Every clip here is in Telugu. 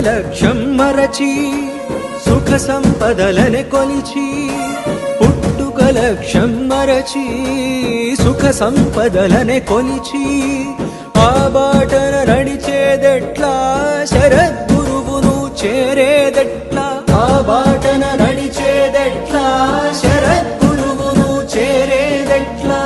లక్ష్యం మరచి సుఖ సంపదలనే కొలిచి, పుట్టుక లక్ష్యం మరచి సుఖ సంపదలనే కొలిచి, ఆ బాటన నడిచేదెట్లా శరద్గురువును చేరేదెట్లా, ఆ బాటన నడిచేదెట్లా శరద్గురువును చేరేదెట్లా.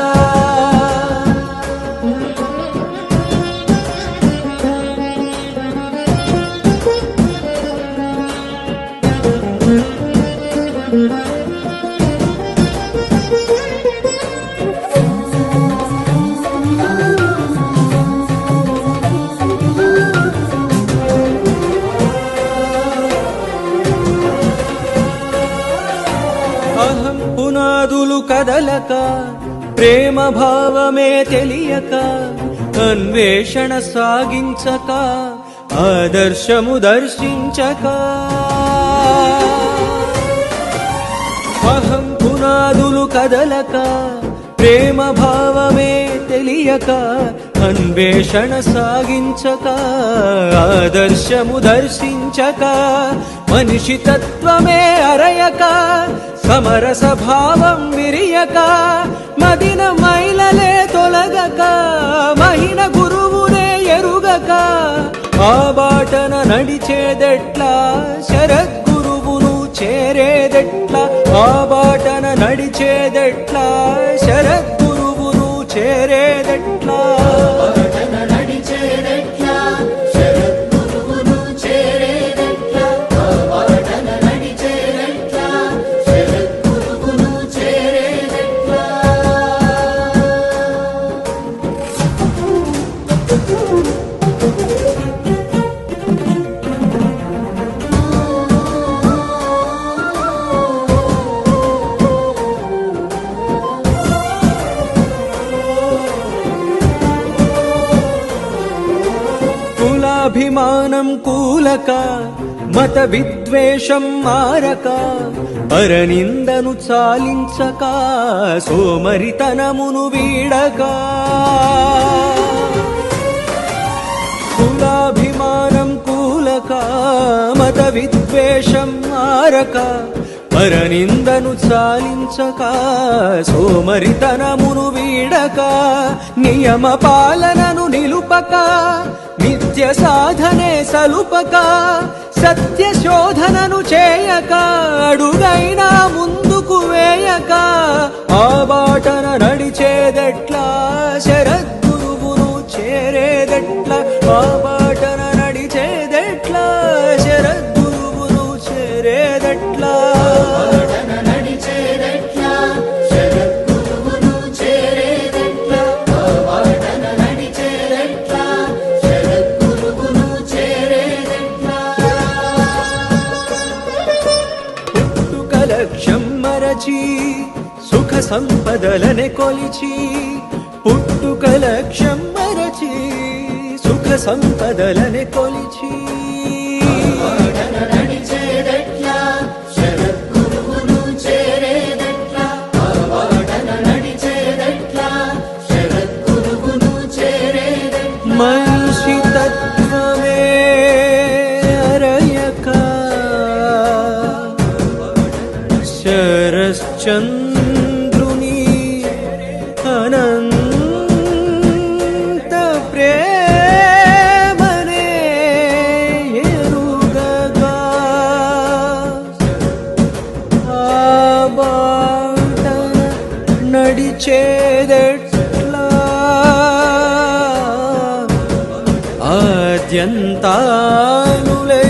అహం పునాదులు కదలక, ప్రేమ భావమే తెలియక, అన్వేషణ సాగించక, ఆదర్శము దర్శించక. అహం పునాదులు కదలక, ప్రేమ భావమే తెలియక, అన్వేషణ సాగించక, ఆదర్శము దర్శించక, మనిషి తత్వమే అరయక, సమరస భావం విరియక, మదిన మైలలే తొలగక, మహిన గురువునే ఎరుగక, ఆ బాటన నడిచేదెట్లా శరద్గురువును చేరేదెట్లా, ఆ బాటన నడిచేదెట్లా శరద్గురువును చేరేదెట్లా. కులాభిమానం కూలక, మత విద్వేషం మారక, పరనిందను చాలించక, సోమరితనమును వీడక. కులాభిమానం కూలక, మత విద్వేషం మారక, పరనిందను చాలించక, సోమరితనమును వీడక, నియమ పాలనను నిలుపక, నిత్య సాధనే సలుపక, సత్య శోధనను చేయక, అడుగైనా ముందుకు వేయక, ఆ బాటన నడిచేదెట్లా శరద్గురువును చేరేదెట్లా, ఆ బాటన నడిచేదెట్లా శరద్గురువును చేరేదెట్లా. లక్ష్యం మరచి సుఖ సంపదలనే కొలిచి, పుట్టుక లక్ష్యం మరచి సుఖ సంపదలనే కొలిచి, మనిషి తత్వమే అరయక, శరశ్చంద్రుని అనంత ప్రేమనే ఎరుగగా, ఆ బాట నడిచేదెట్లా ఆద్యంతానులే